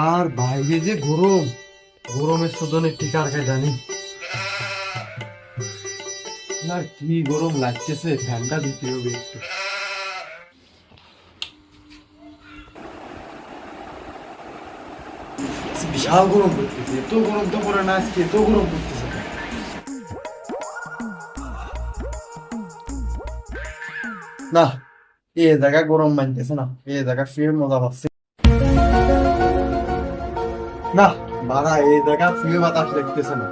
আর বাইরে যে গরম, গরমের সদনে টিকার কে জানি না, কি গরম লাগতেছে, ফ্যানটা দিতে হবে একটু। বিশাল গরম করতেছে, এত গরম তো করে না আজকে, এত গরম করতেছে। না, এ জায়গা গরম মানতেছে না, এ জায়গা শুয়ে মজা পাচ্ছে না, বাড়া এই জায়গা শুয়ে বাতাস লাগতেছে না।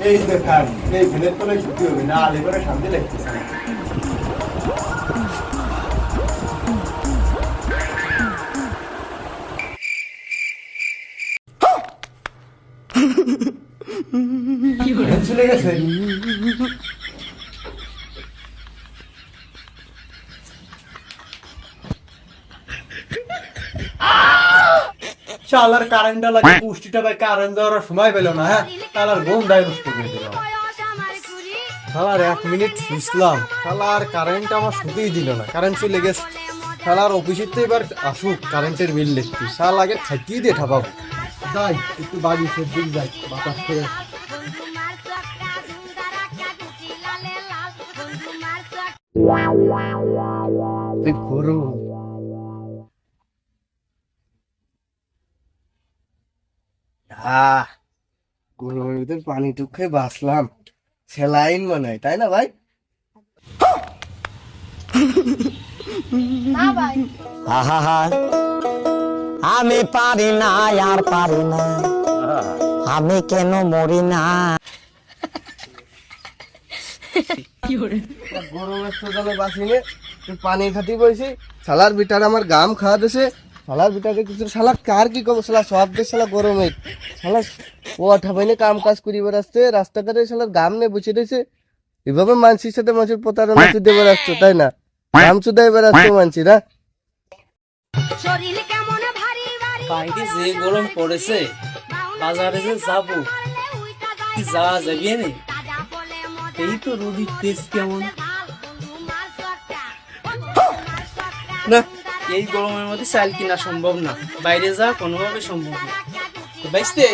এই যে ফ্যান, এই ফ্যানের তলায় শুতে হবে না, আলে করে শান্তি লাগতেছে না। ফ্যান চলে গেছে। শালার কারেন্টটা লাগে, পুষ্টিটা ভাই কারেন্ট দেওয়ার সময় পেল না। হ্যাঁ, শালার ঘুম দায় নষ্ট করে দিল। শালার 1 মিনিট শুনছিলাম, শালার কারেন্ট আমার শুতেই দিল না, কারেন্ট চলে গেছে। শালার অফিসের তো এবার আসুক কারেন্টের বিল লিখতে, শাল আগে থাকিয়ে দিয়ে ঠাপাবো। যাই একটু বাড়ি সেদিক যাই, বাতাস থেকে গরু। গরমের ভিতরে পানি টুক খেয়ে বাঁচলাম, স্যালাইন মনে হয়, তাই না ভাই? আমি পারি না, আর পারি না, আমি কেন মরি না। গরমের সকালে বাঁচিনে পানি খাতি বইছি, শালার বিটার আমার গাম খাওয়া দিছে। শালার বিটারে কিছু শালা কার কি কব, শালা সব দেশ শালা গরমে শালা ও ঠাবাইনে কাম কাজ করি বেড়াচ্ছে, রাস্তাঘাটে শালার গাম নিয়ে বসে রয়েছে। এভাবে মানসির সাথে মানুষের প্রতারণা চুদে বেড়াচ্ছ, তাই না? গাম চুদাই বেড়াচ্ছ মানসিরা। বাইরে যে গরম পড়েছে, বাজারে যে যাবো, কি যাওয়া যাবে না? এই তো রোদির তেজ কেমন না, এই গরমের মধ্যে চাল কিনা সম্ভব না, বাইরে যাওয়া কোনোভাবে সম্ভব না। বাইসতে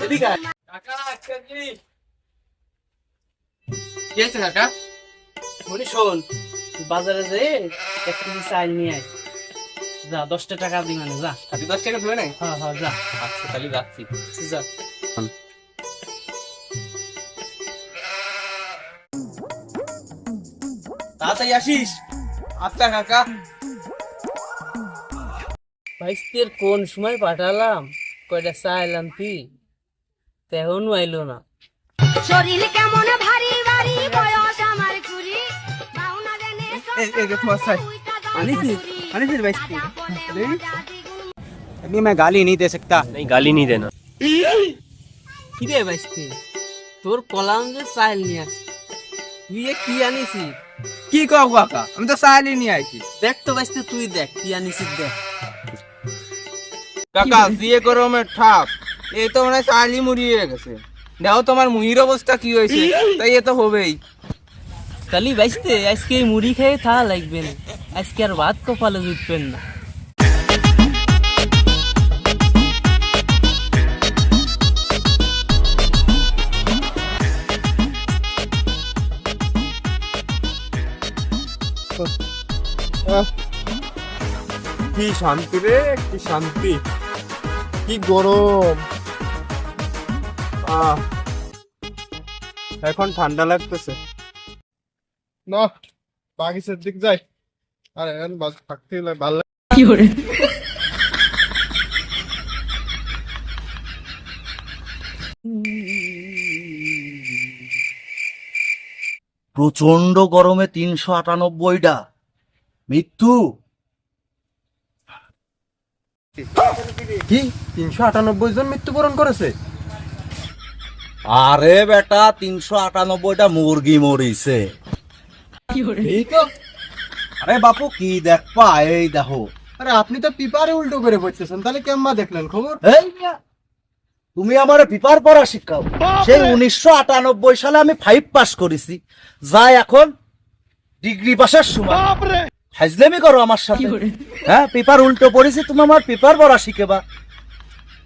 এদিকে আয়। কাকা একটা জিনিস কি আছে কাকা? বলি শোন, বাজারে যেয়ে 1 কেজি চাল নিয়ে আয়। যা, 10 টাকা দিই, মানে যা। আপনি 10 টাকা দেবে না? হ্যাঁ হ্যাঁ, যা। আচ্ছা তাহলে যাচ্ছি, যা। তাড়াতাড়ি আসিস। আচ্ছা কাকা। বাইস্তের কোন সময় পাঠালাম, কয়টা চাইলাম তুই, তেমন আইলো না। শরীর কেমন ভারী ভারী, বয়স আমার কুড়ি, বাউনা দেনে अभी मैं गाली नहीं दे सकता। नहीं, गाली नहीं देना। কি রে বাইস্তে, তোর কলাম যে চাইল নিয়ে আস, তুই এ কি আনিছি? কি কও কাকা, আমি তো সাইলি নিয়ে আইছি। দেখ তো বাইস্তে, তুই দেখ কি আনিছিস, দেখ। কাকা দিয়ে গরমের ঠাপ, এই তো মনে হয় সাইলি মুড়িয়ে গেছে। দেখো তোমার মুহির অবস্থা কি হয়েছে, তাই এ তো হবেই। কালি বাইস্তে আজকে এই মুড়ি খেয়ে থা লাগবে না, আজকে আর ভাত কপালে জুটবেন না। কি শান্তি রে, কি শান্তি, কি গরম। এখন ঠান্ডা লাগতেছে না, বাগিচার দিক যাই। আর এখন থাকতে ভালো লাগে। প্রচন্ড গরমে 398টা মৃত্যু। কি 398 জন মৃত্যুবরণ করেছে? আরে বেটা, 398টা মুরগি মরিছে। এই তো। আরে বাপু কি দেখবা, এই দেখো। আরে আপনি তো পেপারে উল্টো করে পড়তেছেন, তাহলে কেমন দেখলেন খবর? এই না, তুমি আমার পেপার পড়া শিখাও। সেই 1998 সালে আমি 5 পাস করেছি, যাই এখন ডিগ্রি পাসের সময় হাজলামি করো আমার সাথে। হ্যাঁ, পেপার উল্টো পড়েছি, তুমি আমার পেপার পড়া শিখেবা।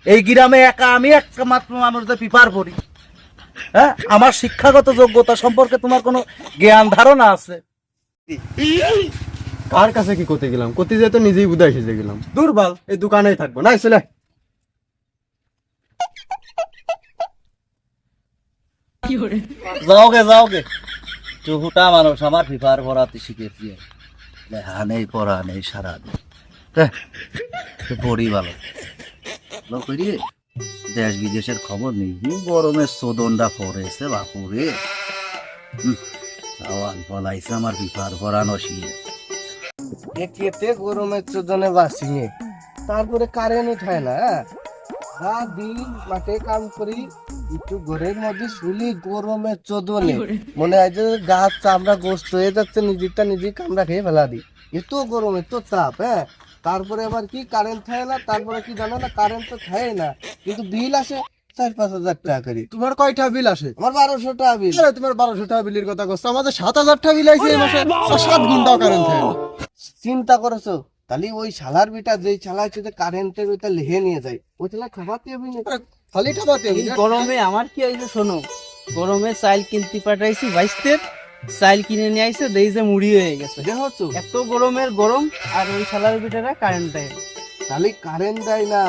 এই গ্রামে একা আমি একমাত্র মানুষ যে পেপার পড়ি। হ্যাঁ, আমার শিক্ষাগত যোগ্যতা সম্পর্কে তোমার কোনো জ্ঞান ধারণা আছে? কার কাছে কি করতে গেলাম, করতে যেয়ে তো নিজেই বুঝাই এসে গেলাম। দুর্বল, এই দোকানেই থাকবো না, চলে। যাওগে চুহুটা মানুষ আমার পেপার পড়াতে শিখেছি, লেখা নেই পড়া নেই সারাদিন। পড়ি ভালো করি, দেশ বিদেশের খবর নেই, গরমের চোদনটা পড়েছে বাপুরে। আওয়াল বলাইছে আমার পেপার পড়ানো শিখে। কেতে গরমের চোদনে বাসিয়ে, তারপরে কারেন্ট উঠায় না। রাত দিন মাঠে কাম করি, একটু ঘরের মধ্যে শুলি গরমের চোদনে মনে হয় যে গাছ চামড়া গোস্ত হয়ে যাচ্ছে, নিজেরটা নিজে কামড়া খেয়ে ফেলা দিই, এত গরম এত তাপ। হ্যাঁ, তারপরে আবার কি কারেন্ট থাকে না, তারপরে কি জানো না, কারেন্ট তো থাকে না কিন্তু বিল আসে 4-5 হাজার টাকা করে। তোমার কয়টা বিল আসে? আমার 1200 টাকা বিল। আরে তোমার 1200 টাকা বিলের কথা করছো, আমাদের 7000 টাকা বিল আইছে এই মাসে, 7 ঘন্টাও কারেন্ট থাকে না। চিন্তা করেছো? তাহলে ওই শালার বিটা যেই চালা হচ্ছে যে কারেন্টের ওইটা লেহে নিয়ে যায়, ওই চালা খাবাতে হবে না। খালি খাবাতে এই গরমে আমার কি হয়েছে শোনো, গরমে চাইল কিনতে পাঠাইছি 22 চাইল কিনে নিয়ে আইছে, দেই যে মুড়ি হয়ে গেছে। দেখছো এত গরমের গরম, আর ওই শালার বিটারা কারেন্ট দেয় না। তাহলে কারেন্ট দেয় না,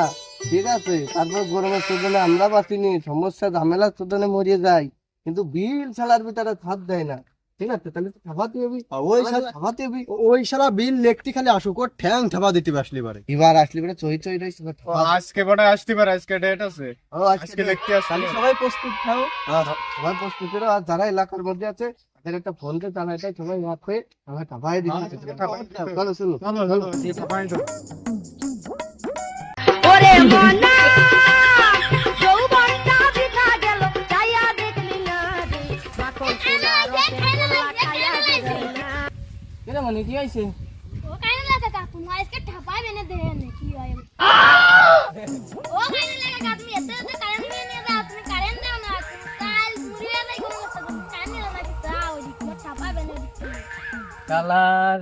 ঠিক আছে, তারপর গরমের চোদনে আমরা বাঁচিনি, সমস্যা ঝামেলার চোদনে মরিয়ে যাই, কিন্তু বিল শালার বিটারা খাত দেয় না। ঠিক আছে, তাহলে তো খাবাতে হবে, খাবাতে হবে। ওই সারা বিল লেখতে খালি আসুক, ও ঠ্যাং ঠাবা দিতে আসলে পারে। এবার আসলে বেটা চই চই রইছে। আজকে বড় আসতে পারে, আজকে ডেট আছে, ও আজকে লিখতে আসলে। তাহলে সবাই প্রস্তুত থাকো। সবাই প্রস্তুত করো, আর যারা এলাকার মধ্যে আছে তাদের একটা ফোন কে চালায় দেয়, সবাই এক হয়ে সবাই খাবাই দিচ্ছে। চলো শুনো। ওরে মনা যৌবনটা বৃথা গেল, চাইয়া দেখলি না রে, মাখন চুলা রসে গলা খাইয়া দেখলি না। কেন মানে কি হয়েছে? ও কাইনে লাগা কাকু না আজকে ঠাপাই বেনে দেন কি হয় ও কাইনে লাগা কাকু এত এত কারেন্ট নিয়ে দাও, তুমি কারেন্ট দাও না, কাল মুড়িয়ে নাই কোন কথা, তুমি কারেন্ট দাও না, কি দাও দিকে ঠাপাই বেনে দিচ্ছি। কালার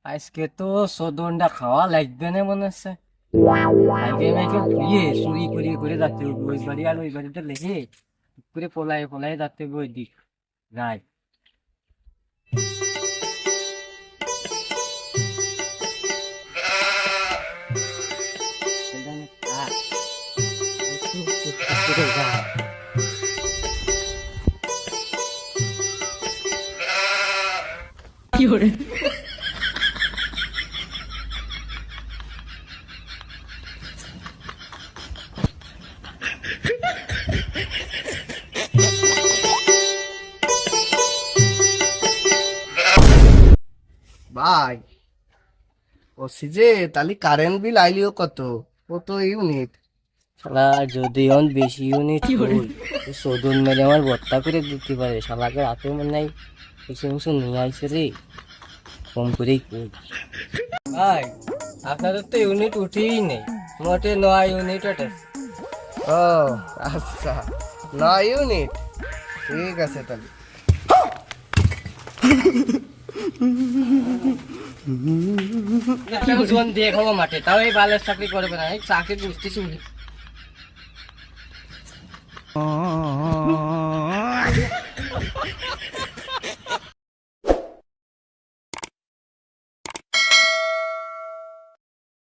আজকে তো সদনটা খাওয়া লাগবে না মনে হচ্ছে। আগে মেয়েকে দিয়ে চুরি করে যাচ্ছে ওই বাড়ি আর ওই বাড়িটা লেগে করে পলায় যাচ্ছে ওই দিক রায়। কি করে ভাই বলছি যে তাহলে কারেন্ট বিল আইলিও কত কত ইউনিট? শালা যদি অন বেশি ইউনিট সদন মেরে আমার ভর্তা করে দিতে পারে, শালাকে রাতে মনে নাই কিছু নিয়ে আইসে রে, কম করেই কই। ভাই আপনাদের তো ইউনিট উঠেই নেই, মোটে 9 ইউনিট ওঠে। ও আচ্ছা, 9 ইউনিট, ঠিক আছে তাহলে। জীবন দিয়ে খাবো মাঠে, তাও এই বালের চাকরি করবে না, এই চাকরি বুঝতেছি।